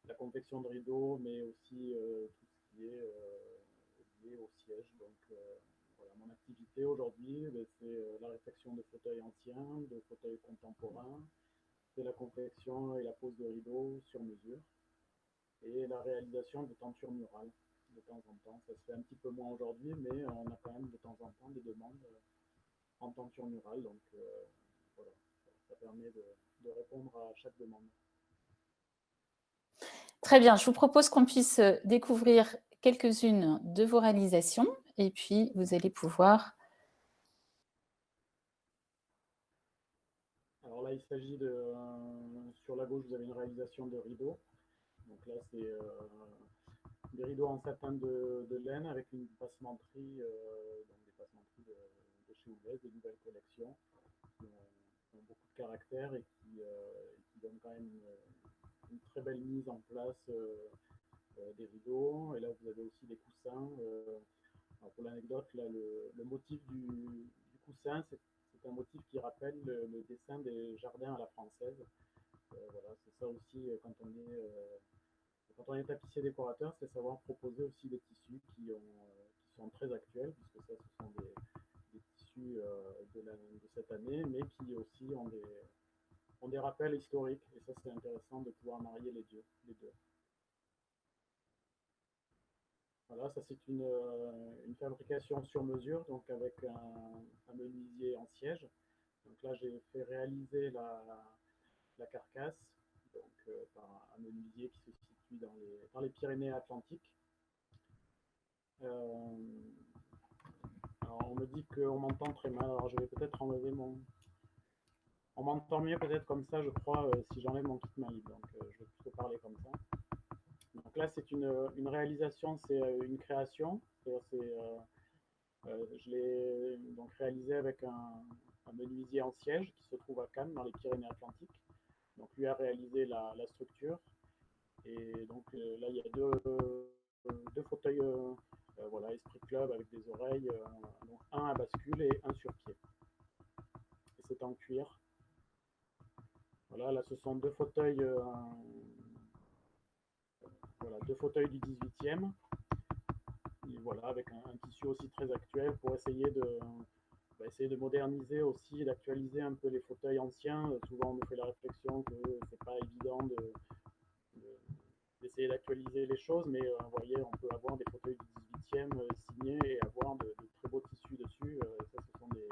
la confection de rideaux, mais aussi tout ce qui est lié au siège. Donc voilà, mon activité aujourd'hui, c'est la réfection de fauteuils anciens, de fauteuils contemporains, c'est la confection et la pose de rideaux sur mesure, et la réalisation de tentures murales de temps en temps. Ça se fait un petit peu moins aujourd'hui, mais on a quand même de temps en temps des demandes en tenture murale. Donc voilà, ça permet de répondre à chaque demande. Très bien, je vous propose qu'on puisse découvrir quelques-unes de vos réalisations et puis vous allez pouvoir... Alors là, il s'agit de... sur la gauche, vous avez une réalisation de rideaux. Donc là, c'est des rideaux en satin de laine avec une passementerie, donc des passementeries de chez Ouvès, des nouvelles collections qui ont beaucoup de caractère et qui donnent quand même une très belle mise en place des rideaux. Et là, vous avez aussi des coussins. Alors pour l'anecdote, là, le motif du coussin, c'est un motif qui rappelle le dessin des jardins à la française. Voilà, c'est ça aussi quand on est tapissier décorateur, c'est savoir proposer aussi des tissus qui sont très actuels, puisque ça, ce sont des tissus de cette année, mais qui aussi ont des rappels historiques. Et ça, c'est intéressant de pouvoir marier les deux. Voilà, ça c'est une fabrication sur mesure, donc avec un menuisier en siège. Donc là, j'ai fait réaliser la carcasse donc, par un menuisier qui se situe dans les Pyrénées-Atlantiques. Alors on me dit qu'on m'entend très mal, alors je vais peut-être enlever mon... On m'entend mieux peut-être comme ça, je crois, si j'enlève mon kit Mail. Donc je vais plutôt parler comme ça. Donc là, c'est une réalisation, c'est une création. Je l'ai donc réalisé avec un menuisier en siège qui se trouve à Cannes, dans les Pyrénées-Atlantiques. Donc lui a réalisé la structure. Et donc là, il y a deux fauteuils voilà, Esprit Club avec des oreilles, donc un à bascule et un sur pied. Et c'est en cuir. Voilà, là, ce sont deux fauteuils, voilà, deux fauteuils du 18e. Et voilà, avec un tissu aussi très actuel pour essayer de moderniser aussi, d'actualiser un peu les fauteuils anciens. Souvent, on me fait la réflexion que c'est pas évident d'essayer d'actualiser les choses, mais vous voyez, on peut avoir des fauteuils du 18e signés et avoir de très beaux tissus dessus. Ça, ce sont des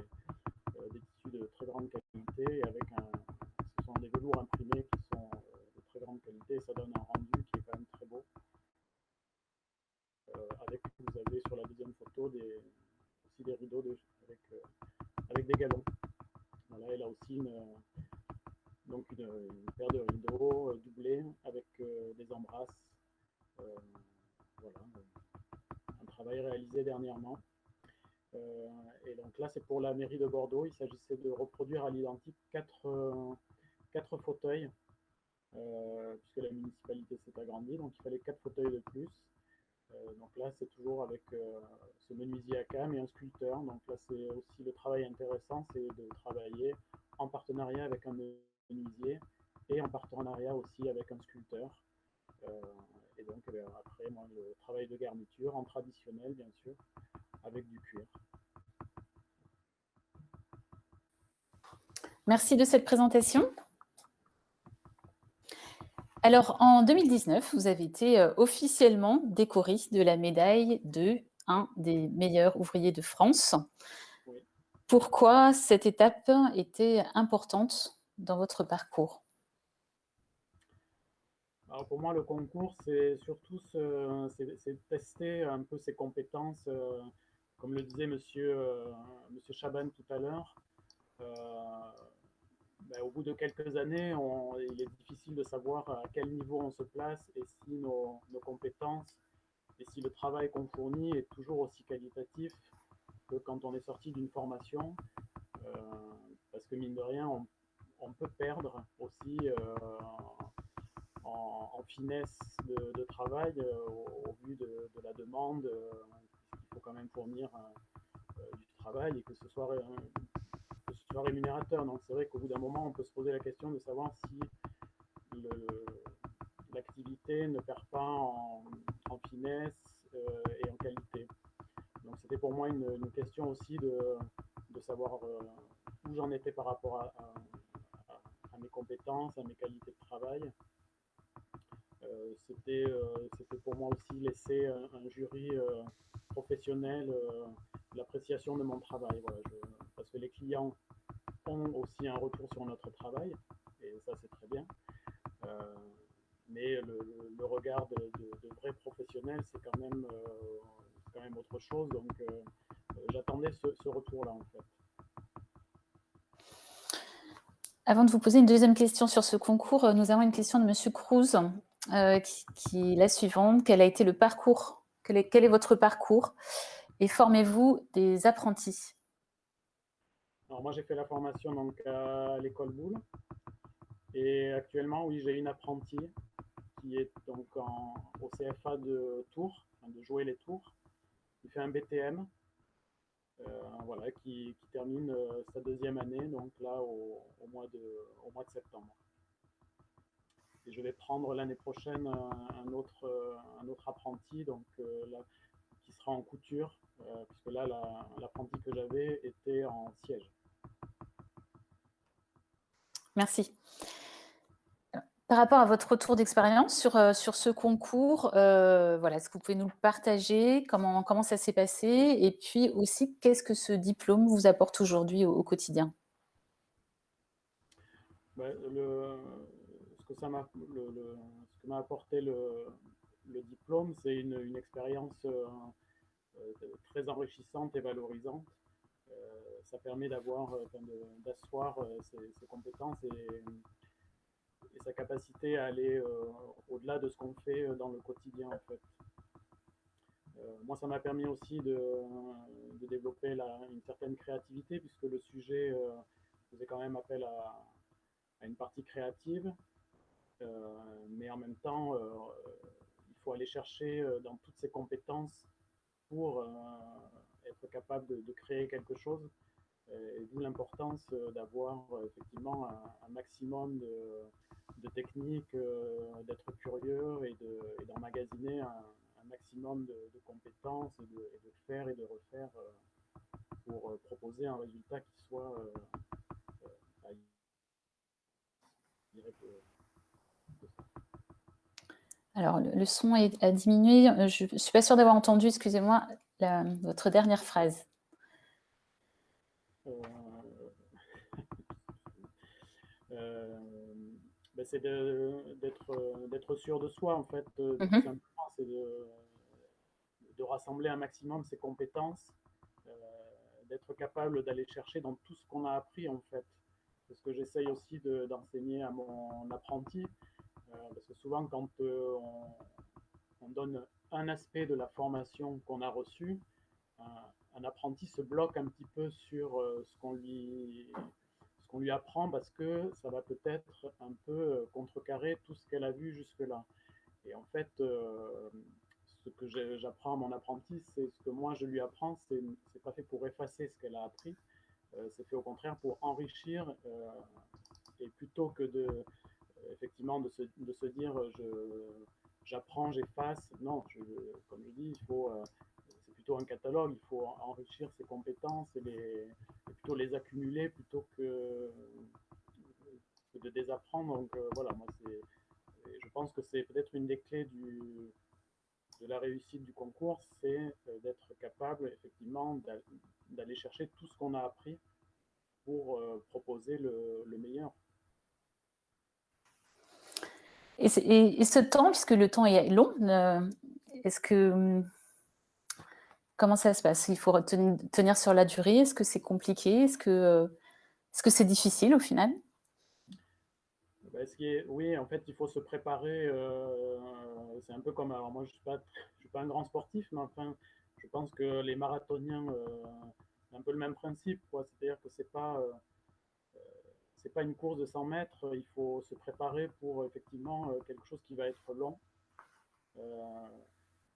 tissus de très grande qualité et ce sont des velours imprimés qui sont de très grande qualité et ça donne un rendu qui est quand même très beau. Vous avez sur la deuxième photo aussi des rideaux avec des galons. Voilà, et là aussi donc une paire de rideaux doublés avec des embrasses. Voilà, un travail réalisé dernièrement. Et donc là, c'est pour la mairie de Bordeaux. Il s'agissait de reproduire à l'identique quatre fauteuils, puisque la municipalité s'est agrandie, donc il fallait 4 fauteuils de plus. Donc là, c'est toujours avec ce menuisier à cam et un sculpteur. Donc là, c'est aussi le travail intéressant, c'est de travailler en partenariat avec un menuisier et en partenariat aussi avec un sculpteur. Et donc après, moi, le travail de garniture en traditionnel, bien sûr, avec du cuir. Merci de cette présentation. Alors, en 2019, vous avez été officiellement décoré de la médaille de un des meilleurs ouvriers de France. Oui. Pourquoi cette étape était importante dans votre parcours? Alors pour moi, le concours, c'est surtout c'est tester un peu ses compétences. Comme le disait monsieur Chaban tout à l'heure, au bout de quelques années, il est difficile de savoir à quel niveau on se place et si nos compétences et si le travail qu'on fournit est toujours aussi qualitatif que quand on est sorti d'une formation. Parce que mine de rien, on peut perdre aussi en finesse de travail au vu de la demande. Il faut quand même fournir du travail et que ce soit rémunérateur. Donc c'est vrai qu'au bout d'un moment, on peut se poser la question de savoir si l'activité ne perd pas en finesse et en qualité. Donc c'était pour moi une question aussi de savoir où j'en étais par rapport à mes compétences, à mes qualités de travail. C'était pour moi aussi laisser un jury professionnel l'appréciation de mon travail. Voilà, parce que les clients ont aussi un retour sur notre travail, et ça c'est très bien. Mais le regard de vrais professionnels, c'est quand même autre chose. Donc j'attendais ce retour-là en fait. Avant de vous poser une deuxième question sur ce concours, nous avons une question de Monsieur Cruz qui est la suivante. Quel a été le parcours? Quel est votre parcours? Et formez-vous des apprentis? Alors moi j'ai fait la formation donc à l'école Boulle et actuellement oui j'ai une apprentie qui est donc au CFA de Tours, de jouer les Tours, qui fait un BTM, voilà, qui termine sa deuxième année donc là au mois de septembre. Et je vais prendre l'année prochaine un autre apprenti donc là, qui sera en couture, puisque là l'apprenti que j'avais était en siège. Merci. Par rapport à votre retour d'expérience sur ce concours, voilà, est-ce que vous pouvez nous le partager? Comment ça s'est passé? Et puis aussi, qu'est-ce que ce diplôme vous apporte aujourd'hui au quotidien? Ce que m'a apporté le diplôme, c'est une expérience très enrichissante et valorisante. ça permet d'asseoir ses compétences et sa capacité à aller au-delà de ce qu'on fait dans le quotidien en fait. Moi, ça m'a permis aussi de développer une certaine créativité puisque le sujet faisait quand même appel à une partie créative, mais en même temps, il faut aller chercher dans toutes ces compétences pour être capable de créer quelque chose. Et d'où l'importance d'avoir effectivement un maximum de techniques, d'être curieux et d'emmagasiner un maximum de compétences et de faire et de refaire pour proposer un résultat qui soit Alors, le son a diminué. Je ne suis pas sûre d'avoir entendu, excusez-moi, votre dernière phrase. Ben c'est d'être sûr de soi, en fait, tout simplement. C'est de rassembler un maximum ses compétences, d'être capable d'aller chercher dans tout ce qu'on a appris, en fait. C'est ce que j'essaye aussi d'enseigner à mon apprenti, parce que souvent, quand on donne un aspect de la formation qu'on a reçue, un apprenti se bloque un petit peu sur ce qu'on lui apprend parce que ça va peut-être un peu contrecarrer tout ce qu'elle a vu jusque-là. Et en fait, ce que j'apprends à mon apprenti, c'est ce que moi je lui apprends, c'est pas fait pour effacer ce qu'elle a appris, c'est fait au contraire pour enrichir et plutôt que effectivement de se dire j'apprends, j'efface, non, comme je dis, c'est plutôt un catalogue, il faut enrichir ses compétences et plutôt les accumuler plutôt que de désapprendre. Donc voilà, moi je pense que c'est peut-être une des clés de la réussite du concours, c'est d'être capable effectivement d'aller chercher tout ce qu'on a appris pour proposer le meilleur. Et ce temps, puisque le temps est long, est-ce que comment ça se passe? Il faut tenir sur la durée? Est-ce que c'est compliqué? Est-ce que c'est difficile au final? Oui, en fait, il faut se préparer. C'est un peu comme, alors moi, je suis pas un grand sportif, mais enfin, je pense que les marathoniens, c'est un peu le même principe, quoi. C'est-à-dire que c'est pas une course de 100 mètres. Il faut se préparer pour effectivement quelque chose qui va être long.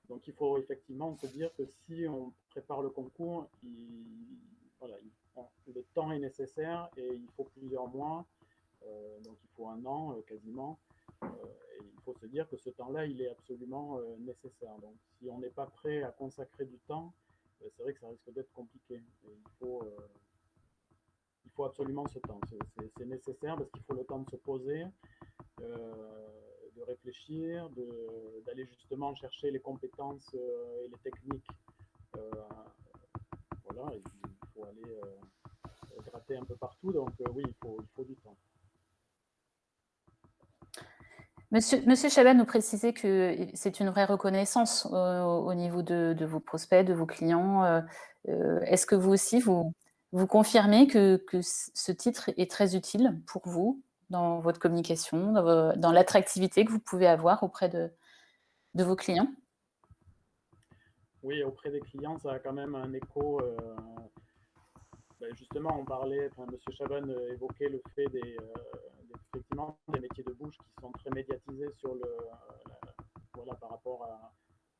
Donc, il faut effectivement se dire que si on prépare le concours, voilà, le temps est nécessaire et il faut plusieurs mois. Donc il faut un an quasiment. Et il faut se dire que ce temps-là, il est absolument nécessaire. Donc si on n'est pas prêt à consacrer du temps, c'est vrai que ça risque d'être compliqué. Et il faut absolument ce temps. C'est nécessaire parce qu'il faut le temps de se poser, de réfléchir, d'aller justement chercher les compétences et les techniques. Voilà, et il faut aller gratter un peu partout. Donc oui, il faut du temps. Monsieur Chaban nous précisait que c'est une vraie reconnaissance au niveau de vos prospects, de vos clients. Est-ce que vous aussi, vous confirmez que ce titre est très utile pour vous dans votre communication, dans l'attractivité que vous pouvez avoir auprès de vos clients? Oui, auprès des clients, ça a quand même un écho. Justement, Monsieur Chaban évoquait le fait effectivement, des métiers de bouche qui sont très médiatisés voilà, par rapport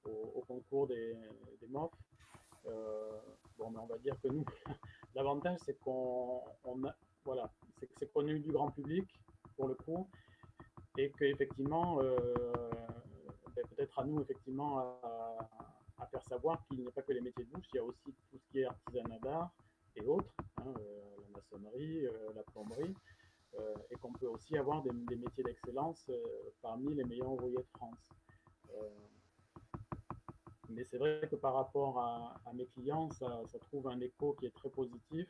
au concours des MOF. Bon, mais on va dire que nous, l'avantage, c'est voilà, c'est connu du grand public, pour le coup, et qu'effectivement, peut-être à nous, effectivement, à faire savoir qu'il n'y a pas que les métiers de bouche, il y a aussi tout ce qui est artisanat d'art et autres, hein, la maçonnerie, la plomberie, et qu'on peut aussi avoir des métiers d'excellence parmi les meilleurs ouvriers de France. Mais c'est vrai que par rapport à mes clients, ça trouve un écho qui est très positif.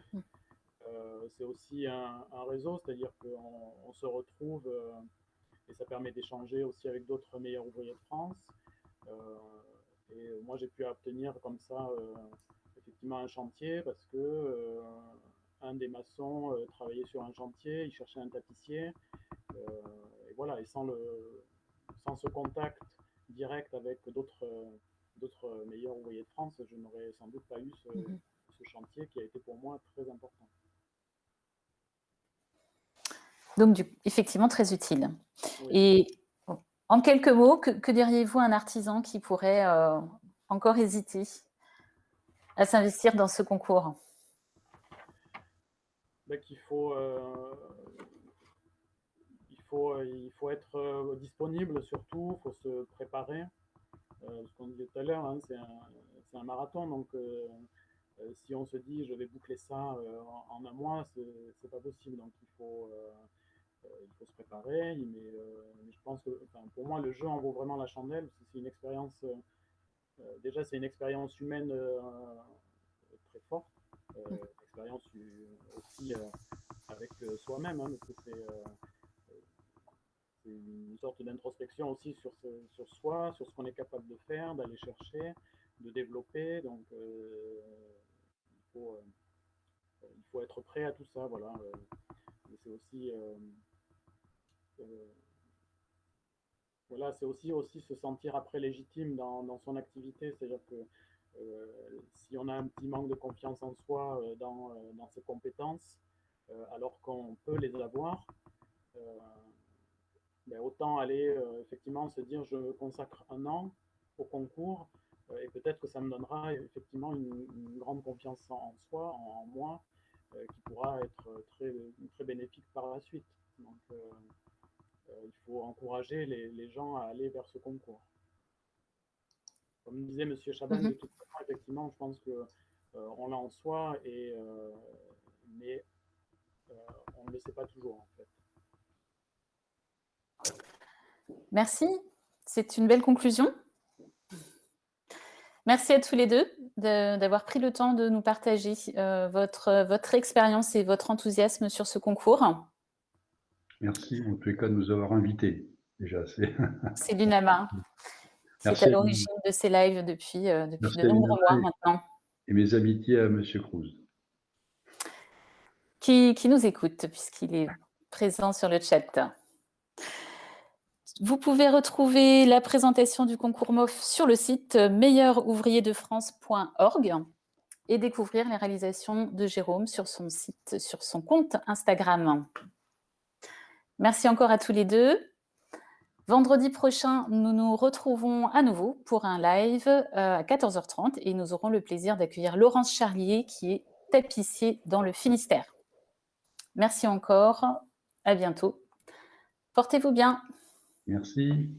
C'est aussi un réseau, c'est-à-dire qu'on se retrouve et ça permet d'échanger aussi avec d'autres meilleurs ouvriers de France. Et moi, j'ai pu obtenir comme ça effectivement un chantier parce que un des maçons travaillait sur un chantier, il cherchait un tapissier. Et voilà, et sans ce contact direct avec d'autres meilleurs ouvriers de France, je n'aurais sans doute pas eu ce chantier qui a été pour moi très important. Donc, effectivement, très utile. Oui. Et en quelques mots, que diriez-vous à un artisan qui pourrait encore hésiter à s'investir dans ce concours? Il faut être disponible surtout, il faut se préparer. Ce qu'on disait tout à l'heure, hein, c'est un marathon, donc si on se dit je vais boucler ça en un mois, c'est pas possible. Donc il faut se préparer. Mais je pense que, enfin, pour moi, le jeu en vaut vraiment la chandelle. Parce que c'est une expérience. Déjà, c'est une expérience humaine très forte. Expérience aussi avec soi-même, hein, parce que c'est une sorte d'introspection aussi sur soi, sur ce qu'on est capable de faire, d'aller chercher, de développer. Donc, il faut être prêt à tout ça. Voilà. Mais c'est aussi. Voilà, c'est aussi se sentir après légitime dans son activité. C'est-à-dire que si on a un petit manque de confiance en soi dans ses compétences, alors qu'on peut les avoir, autant aller effectivement se dire je consacre un an au concours et peut-être que ça me donnera effectivement une grande confiance en soi, en moi, qui pourra être très bénéfique par la suite. Donc, il faut encourager les gens à aller vers ce concours. Comme disait M. Chaban, de toute façon, effectivement, je pense qu'on l'a en soi, mais on ne le sait pas toujours, en fait. Merci, c'est une belle conclusion. Merci à tous les deux d'avoir pris le temps de nous partager votre expérience et votre enthousiasme sur ce concours. Merci en tous les cas de nous avoir invités. Déjà, c'est l'UNAMA qui est à l'origine de ces lives depuis de nombreux mois maintenant. Et mes amitiés à M. Cruz. Qui nous écoute, puisqu'il est présent sur le chat. Vous pouvez retrouver la présentation du concours MOF sur le site meilleurouvrierdefrance.org et découvrir les réalisations de Jérôme sur son site, sur son compte Instagram. Merci encore à tous les deux. Vendredi prochain, nous nous retrouvons à nouveau pour un live à 14h30 et nous aurons le plaisir d'accueillir Laurence Charlier qui est tapissier dans le Finistère. Merci encore, à bientôt. Portez-vous bien. Merci.